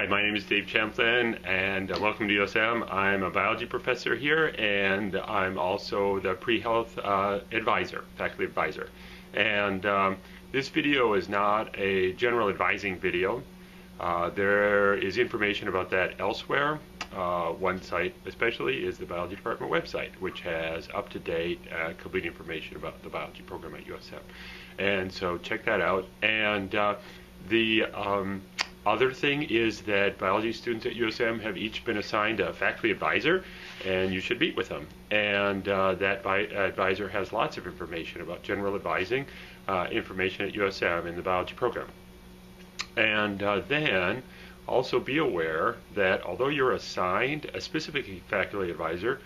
Hi, my name is Dave Champlin, and welcome to USM. I'm a biology professor here, and I'm also the pre-health advisor, faculty advisor. And this video is not a general advising video. There is information about that elsewhere. One site especially is the biology department website, which has up-to-date, complete information about the biology program at USM. And so check that out. And the other thing is that biology students at USM have each been assigned a faculty advisor, and you should meet with them. And that advisor has lots of information about general advising, information at USM in the biology program. And then also be aware that although you're assigned a specific faculty advisor,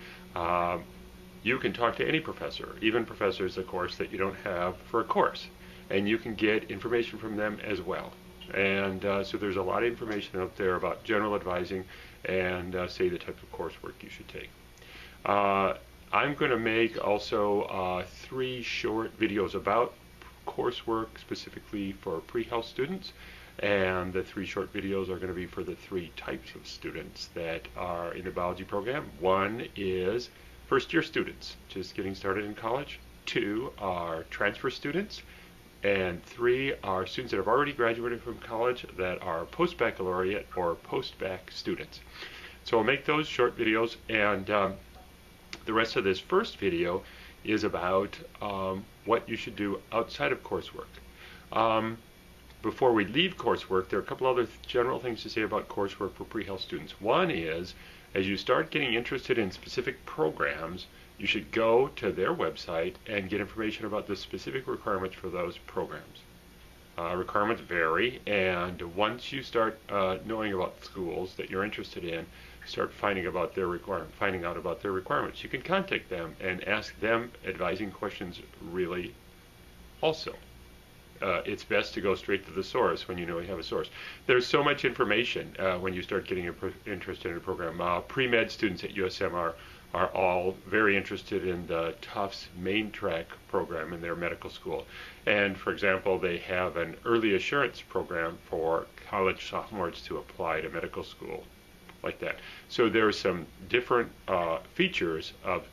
you can talk to any professor, even professors, of course, that you don't have for a course, and you can get information from them as well. And so there's a lot of information out there about general advising and say the type of coursework you should take. I'm going to make also 3 short videos about coursework specifically for pre-health students, and the 3 short videos are going to be for the 3 types of students that are in the biology program. One is first-year students, just getting started in college. 2 are transfer students. And 3 are students that have already graduated from college that are post-baccalaureate or post-bac students. So I'll make those short videos, and the rest of this first video is about what you should do outside of coursework. Before we leave coursework, there are a couple other general things to say about coursework for pre-health students. One is, as you start getting interested in specific programs, you should go to their website and get information about the specific requirements for those programs. Requirements vary, and once you start knowing about schools that you're interested in, start finding out about their requirements. You can contact them and ask them advising questions really also. It's best to go straight to the source when you know you have a source. There's so much information when you start getting interested in a program. Pre-med students at USM are all very interested in the Tufts main track program in their medical school. And for example, they have an early assurance program for college sophomores to apply to medical school, like that. So there are some different features of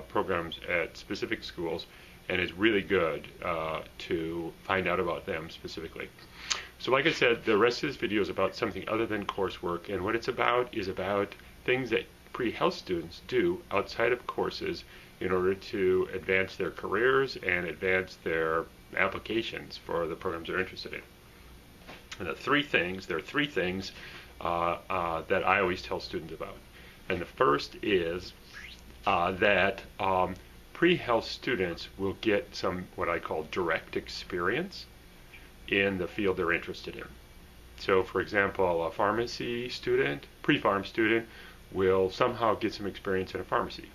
programs at specific schools, and it's really good to find out about them specifically. So like I said, the rest of this video is about something other than coursework, and what it's about is about things that pre-health students do outside of courses in order to advance their careers and advance their applications for the programs they're interested in. And there are 3 things that I always tell students about. And the first is that pre-health students will get some what I call direct experience in the field they're interested in. So for example, a pharmacy student, pre-pharm student, will somehow get some experience in a pharmacy.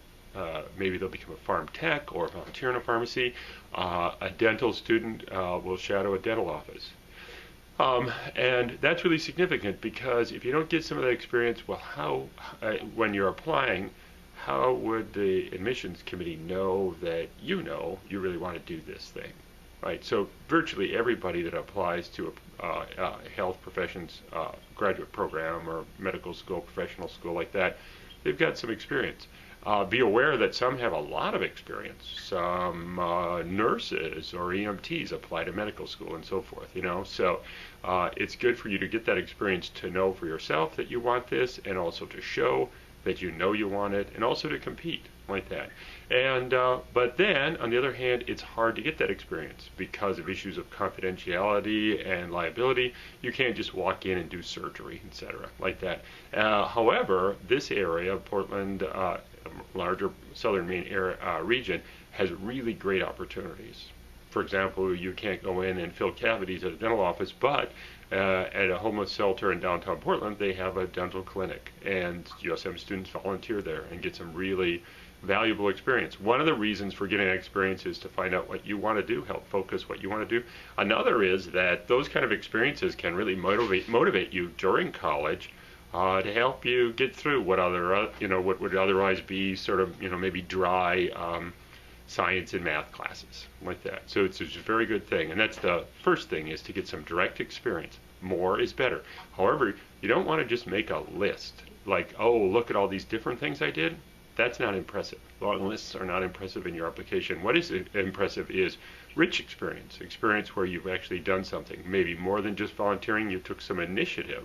Maybe they'll become a pharm tech or volunteer in a pharmacy. A dental student will shadow a dental office. And that's really significant, because if you don't get some of that experience, well, when you're applying, how would the admissions committee know that you really want to do this thing? Right, so virtually everybody that applies to a health professions graduate program or medical school, professional school like that, they've got some experience. Be aware that some have a lot of experience. Some nurses or EMTs apply to medical school and so forth, So it's good for you to get that experience, to know for yourself that you want this, and also to show that you know you want it, and also to compete like that. And but then on the other hand, it's hard to get that experience because of issues of confidentiality and liability. You can't just walk in and do surgery, etc., like that. However, this area, Portland, larger Southern Maine area, region, has really great opportunities. For example, you can't go in and fill cavities at a dental office, but at a homeless shelter in downtown Portland, they have a dental clinic, and USM students volunteer there and get some really valuable experience. One of the reasons for getting experience is to find out what you want to do, help focus what you want to do. Another is that those kind of experiences can really motivate you during college to help you get through what what would otherwise be sort of maybe dry science and math classes like that. So it's a very good thing, and that's the first thing, is to get some direct experience. more is better. However, you don't want to just make a list like, oh, look at all these different things I did. That's not impressive. Long lists are not impressive in your application. What is impressive is rich experience where you've actually done something, maybe more than just volunteering. You took some initiative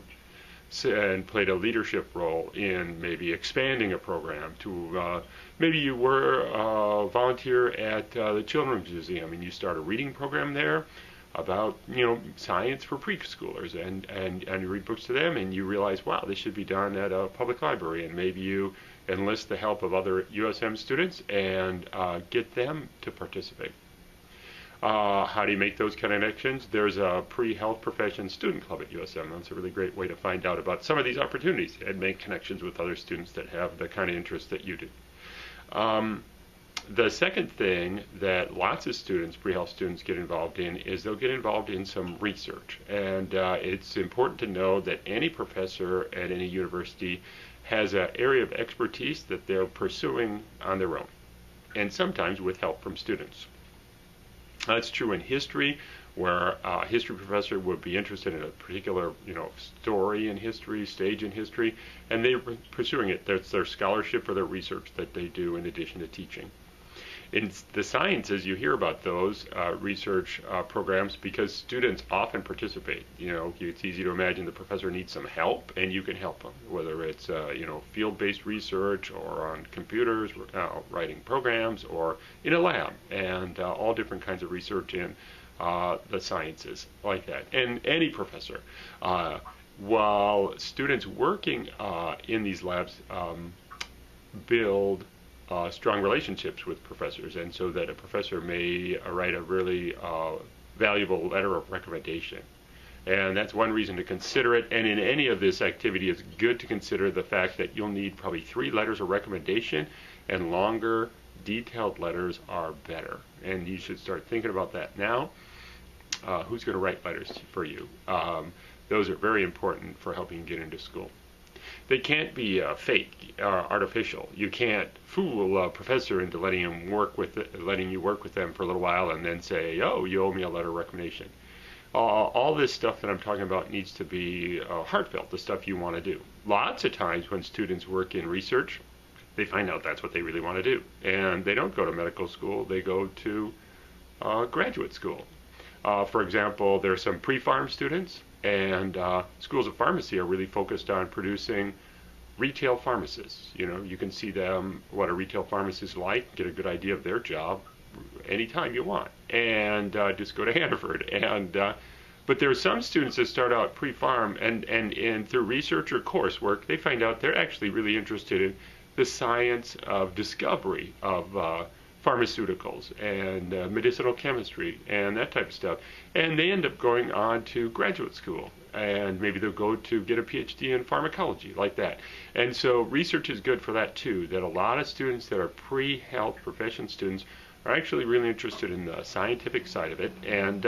and played a leadership role in maybe expanding a program to maybe you were a volunteer at the Children's Museum and you start a reading program there about science for preschoolers, and you read books to them and you realize, wow, this should be done at a public library, and maybe you enlist the help of other USM students and get them to participate. How do you make those connections? There's a pre-health profession student club at USM. That's a really great way to find out about some of these opportunities and make connections with other students that have the kind of interest that you do. The second thing that lots of students, pre-health students, get involved in is they'll get involved in some research. And it's important to know that any professor at any university has an area of expertise that they're pursuing on their own, and sometimes with help from students. That's true in history, where a history professor would be interested in a particular, story in history, stage in history, and they're pursuing it. That's their scholarship or their research that they do in addition to teaching. In the sciences, you hear about those research programs because students often participate. It's easy to imagine the professor needs some help, and you can help them, whether it's field-based research or on computers, writing programs, or in a lab, and all different kinds of research in the sciences like that. And any professor, while students working in these labs build strong relationships with professors, and so that a professor may write a really valuable letter of recommendation. And that's one reason to consider it. And in any of this activity, it's good to consider the fact that you'll need probably 3 letters of recommendation, and longer, detailed letters are better. And you should start thinking about that now. Who's going to write letters for you? Those are very important for helping you get into school. They can't be fake or artificial. You can't fool a professor into letting you work with them for a little while and then say, oh, you owe me a letter of recommendation. All this stuff that I'm talking about needs to be heartfelt, the stuff you want to do. Lots of times when students work in research, they find out that's what they really want to do. And they don't go to medical school, they go to graduate school. For example, there are some pre-pharm students, and schools of pharmacy are really focused on producing retail pharmacists. You can see them, what a retail pharmacist is like, get a good idea of their job anytime you want, and just go to Hannaford. But there are some students that start out pre-pharm, and through research or coursework, they find out they're actually really interested in the science of discovery of pharmaceuticals and medicinal chemistry and that type of stuff. And they end up going on to graduate school, and maybe they'll go to get a PhD in pharmacology, like that. And so research is good for that too, that a lot of students that are pre-health profession students are actually really interested in the scientific side of it, and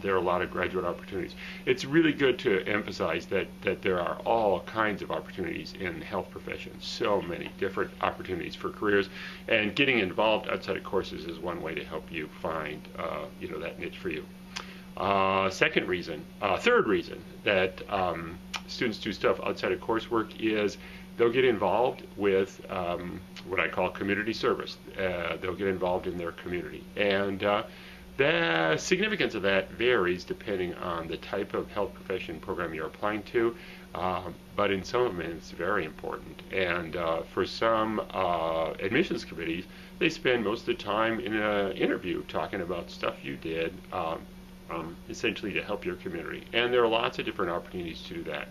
there are a lot of graduate opportunities. It's really good to emphasize that there are all kinds of opportunities in health professions, so many different opportunities for careers, and getting involved outside of courses is one way to help you find that niche for you. Third reason that students do stuff outside of coursework is they'll get involved with what I call community service. They'll get involved in their community, and the significance of that varies depending on the type of health profession program you're applying to, but in some of them it's very important. And for some admissions committees, they spend most of the time in an interview talking about stuff you did, essentially to help your community. And there are lots of different opportunities to do that.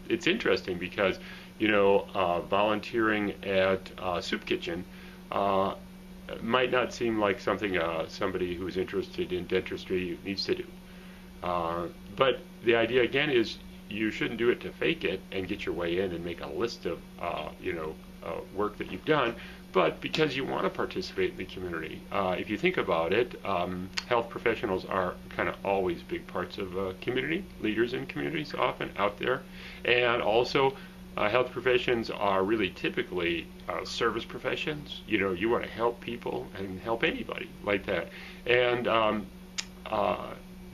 It's interesting because, volunteering at a soup kitchen might not seem like something somebody who's interested in dentistry needs to do. But the idea again is you shouldn't do it to fake it and get your way in and make a list of work that you've done, but because you want to participate in the community. If you think about it, health professionals are kind of always big parts of community, leaders in communities often out there, and also health professions are really typically service professions. You want to help people and help anybody like that. And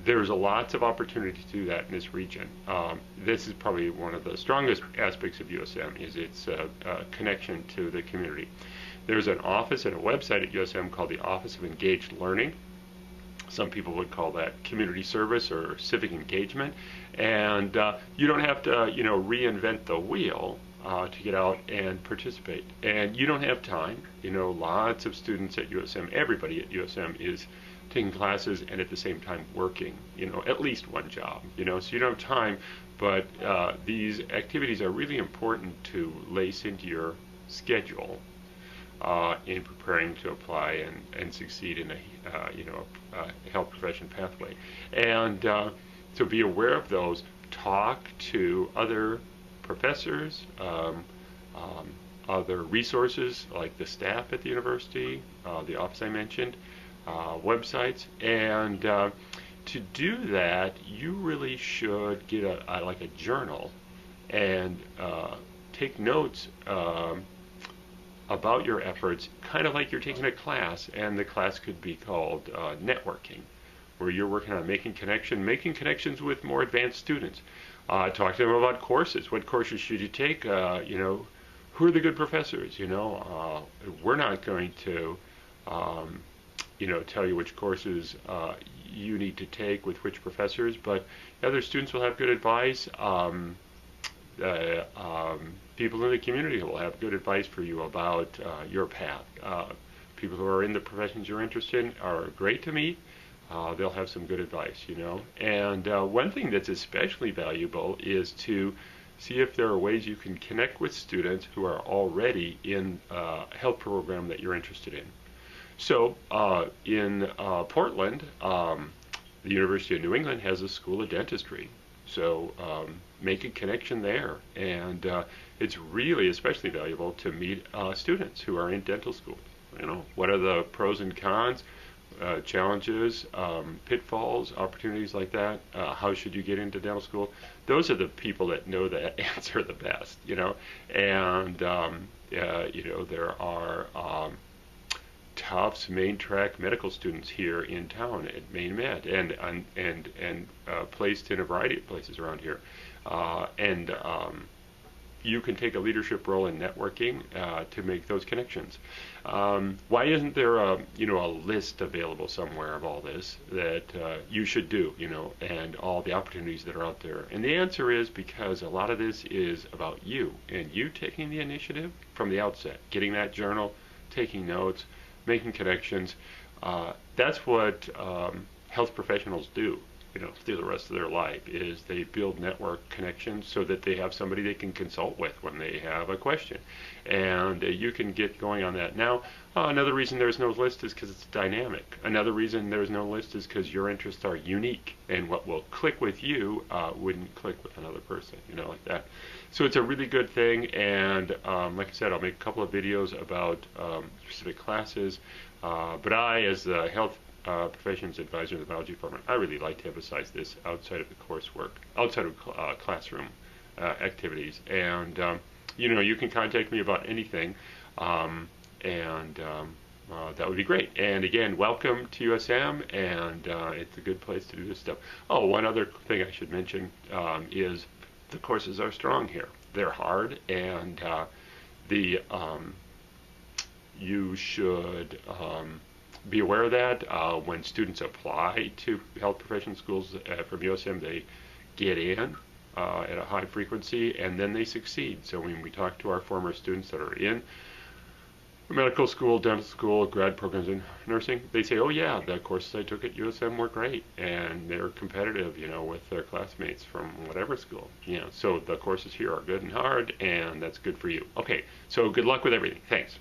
there's lots of opportunity to do that in this region. This is probably one of the strongest aspects of USM, is its connection to the community. There's an office and a website at USM called the Office of Engaged Learning. Some people would call that community service or civic engagement. And you don't have to, reinvent the wheel to get out and participate. And you don't have time. Lots of students at USM, everybody at USM is taking classes and at the same time working, at least one job, so you don't have time. But these activities are really important to lace into your schedule in preparing to apply and succeed in a health profession pathway. And so be aware of those. Talk to other professors, other resources like the staff at the university, the office I mentioned, websites. And to do that, you really should get a journal and take notes about your efforts, kind of like you're taking a class, and the class could be called networking, where you're working on making connections with more advanced students. Talk to them about courses. What courses should you take? Who are the good professors? We're not going to, tell you which courses you need to take with which professors, but other students will have good advice. People in the community will have good advice for you about your path. People who are in the professions you're interested in are great to meet. They'll have some good advice, And one thing that's especially valuable is to see if there are ways you can connect with students who are already in a health program that you're interested in. So in Portland, the University of New England has a school of dentistry. So make a connection there. And it's really especially valuable to meet students who are in dental school. What are the pros and cons, challenges, pitfalls, opportunities like that? How should you get into dental school? Those are the people that know that answer the best, And, there are Tufts Maine Track medical students here in town at Maine Med, and placed in a variety of places around here. You can take a leadership role in networking to make those connections. Why isn't there a list available somewhere of all this that you should do, and all the opportunities that are out there? And the answer is because a lot of this is about you and you taking the initiative from the outset, getting that journal, taking notes, making connections. That's what health professionals do, through the rest of their life, is they build network connections so that they have somebody they can consult with when they have a question. And you can get going on that. Now, another reason there's no list is because it's dynamic. Another reason there's no list is because your interests are unique, and what will click with you wouldn't click with another person, like that. So it's a really good thing, and like I said, I'll make a couple of videos about specific classes, but I, as the health professions advisor in the biology department, I really like to emphasize this outside of the coursework, outside of classroom activities. And you can contact me about anything, and that would be great. And again, welcome to USM, and it's a good place to do this stuff. Oh, one other thing I should mention is the courses are strong here. They're hard, and you should be aware of that. When students apply to health profession schools from USM, they get in at a high frequency, and then they succeed. So when we talk to our former students that are in medical school, dental school, grad programs in nursing, they say, oh yeah, the courses I took at USM were great, and they're competitive, with their classmates from whatever school. So the courses here are good and hard, and that's good for you. Okay, so good luck with everything. Thanks.